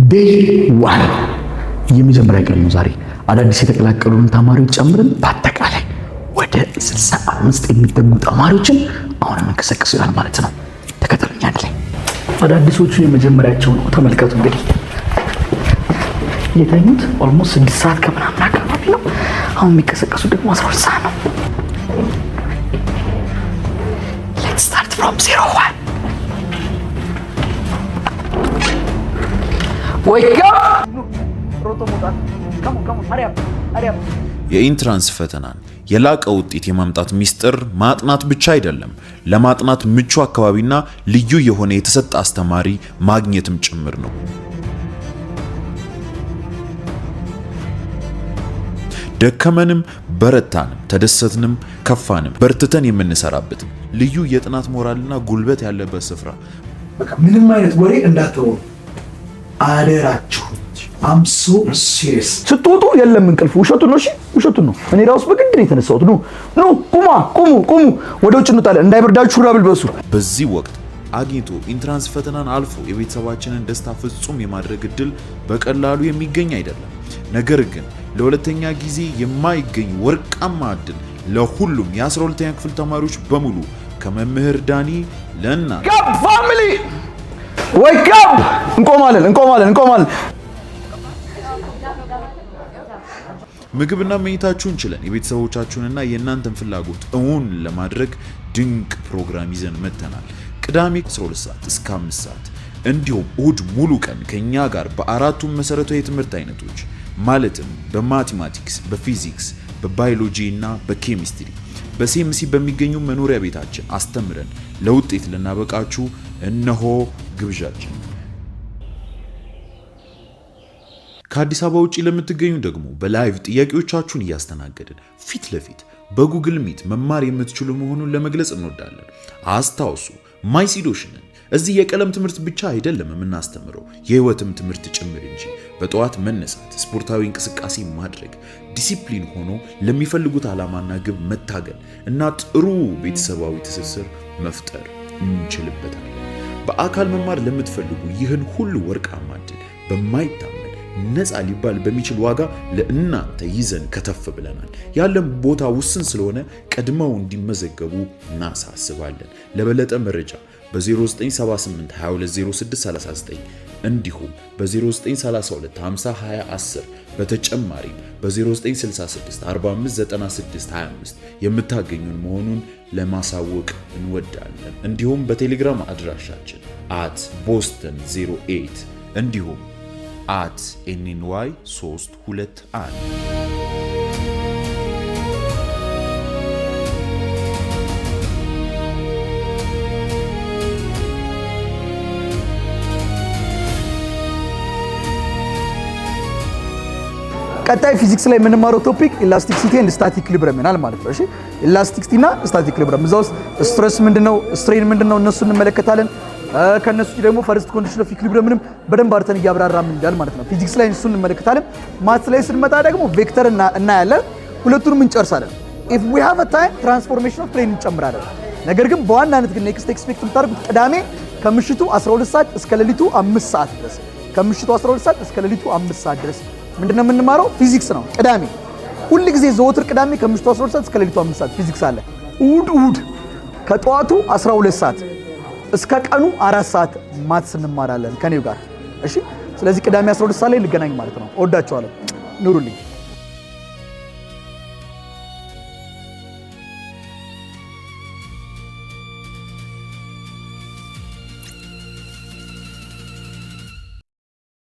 ዴይ 1 የመጀመሪያ ቀን ነው ዛሬ። አዳዲስ የተቀላቀሉን ተማሪዎች ጨምረን በአጠቃላይ ወደ 65 የሚጠጉ ተማሪዎችን አሁን መንቀሳቀስ ይላል ማለት ነው። ተከተሉኝ አንድ ላይ። አዳዲሶቹ የመጀመሪያቸው ነው። ተመልከቱ እንግዲህ የተኙት ኦልሞስት 6 ሰዓት ከምናምን አካባቢ ነው። አሁን የሚቀሰቀሱ ደግሞ 12 ሰዓት ነው። Let's start from 01. Wake up! የኢንትራንስ ፈተናን የላቀ ውጤት የማምጣት ሚስጥር ማጥናት ብቻ አይደለም፣ ለማጥናት ምቹ አካባቢና ልዩ የሆነ የተሰጠ አስተማሪ ማግኘትም ጭምር ነው። ደከመንም በረታንም ተደሰትንም ከፋንም በርትተን የምንሰራበት ልዩ የጥናት ሞራልና ጉልበት ያለበት ስፍራ። በቃ ምንም አይነት ወሬ እንዳትወሩ አደራችሁ። I'm so serious። ስትወጡ የለም እንቅልፍ። ውሸቱን ነው። እሺ ውሸቱን ነው። እኔ ራሱ በግድ ነው የተነሳሁት። ኑ ቁሙ፣ ወደ ውጭ እንውጣለን። እንዳይበርዳችሁ ሹራብ ልበሱ። በዚህ ወቅት አግኝቶ ኢንትራንስ ፈተናን አልፎ የቤተሰባችንን ደስታ ፍጹም የማድረግ እድል በቀላሉ የሚገኝ አይደለም። ነገር ግን ለሁለተኛ ጊዜ የማይገኝ ወርቃማ እድል ለሁሉም የ12ኛ ክፍል ተማሪዎች በሙሉ ከመምህር ዳኒ ለእናንተ ፋሚሊ ዌክ አፕ። እንቆማለን። ምግብና መኝታችሁን ችለን የቤተሰቦቻችሁንና የእናንተን ፍላጎት እውን ለማድረግ ድንቅ ፕሮግራም ይዘን መጥተናል። ቅዳሜ 12 ሰዓት እስከ 5 ሰዓት እንዲሁም እሁድ ሙሉ ቀን ከኛ ጋር በአራቱም መሰረታዊ የትምህርት አይነቶች ማለትም በማቴማቲክስ፣ በፊዚክስ፣ በባዮሎጂ እና በኬሚስትሪ በሲኤምሲ በሚገኙ መኖሪያ ቤታችን አስተምረን ለውጤት ልናበቃችሁ እነሆ ግብዣችን። ከአዲስ አበባ ውጪ ለምትገኙ ደግሞ በላይቭ ጥያቄዎቻችሁን እያስተናገድን ፊት ለፊት በጉግል ሚት መማር የምትችሉ መሆኑን ለመግለጽ እንወዳለን። አስታውሱ ማይሲዶሽንን እዚህ የቀለም ትምህርት ብቻ አይደለም የምናስተምረው የህይወትም ትምህርት ጭምር እንጂ። በጠዋት መነሳት፣ ስፖርታዊ እንቅስቃሴ ማድረግ፣ ዲሲፕሊን ሆኖ ለሚፈልጉት ዓላማና ግብ መታገል እና ጥሩ ቤተሰባዊ ትስስር መፍጠር እንችልበታለን። በአካል መማር ለምትፈልጉ ይህን ሁሉ ወርቃማ ዕድል በማይታመን ነፃ ሊባል በሚችል ዋጋ ለእናንተ ይዘን ከተፍ ብለናል። ያለን ቦታ ውስን ስለሆነ ቀድመው እንዲመዘገቡ እናሳስባለን። ለበለጠ መረጃ በ0978 220639 እንዲሁም በ0932 502010 በተጨማሪም በ0966 459625 የምታገኙን መሆኑን ለማሳወቅ እንወዳለን። እንዲሁም በቴሌግራም አድራሻችን @boston08 እንዲሁም @nny321 ቀጣይ ፊዚክስ ላይ የምንማረው ቶፒክ ኢላስቲክሲቲ ኤንድ ስታቲክ ኢኩሊብሪየም ይሆናል ማለት ነው። እሺ ኢላስቲክሲቲ እና ስታቲክ ኢኩሊብሪየም እዛው ስትሬስ ምንድነው፣ ስትሬን ምንድነው እነሱን እንመለከታለን። ከነሱ ደግሞ ፈርስት ኮንዲሽን ኦፍ ኢኩሊብሪየምንም በደንብ አርተን እያብራራም እንዳል ማለት ነው። ፊዚክስ ላይ እሱን እንመለከታለን። ማትስ ላይ ስንመጣ ደግሞ ቬክተር እናያለን። ሁለቱንም እንጨርሳለን። ኢፍ ዊ ሃቭ አ ታይም ትራንስፎርሜሽን ኦፍ ፕሌን እንጨምራለን። ነገር ግን በዋናነት ግን ኔክስት ኤክስፔክት የምታደርጉት ቅዳሜ ከምሽቱ 12 ሰዓት እስከ ሌሊቱ 5 ሰዓት ድረስ ምንድነው የምንማረው? ፊዚክስ ነው። ቅዳሜ ሁሉ ጊዜ ዘወትር ቅዳሜ ከምሽቱ 12 ሰዓት እስከ ሌሊቱ 5 ሰዓት ፊዚክስ አለ። እሁድ ከጠዋቱ 12 ሰዓት እስከ ቀኑ 4 ሰዓት ማትስ እንማራለን ከኔው ጋር። እሺ ስለዚህ ቅዳሜ 12 ሰዓት ላይ እንገናኝ ማለት ነው። እወዳችኋለሁ። ኑሩልኝ።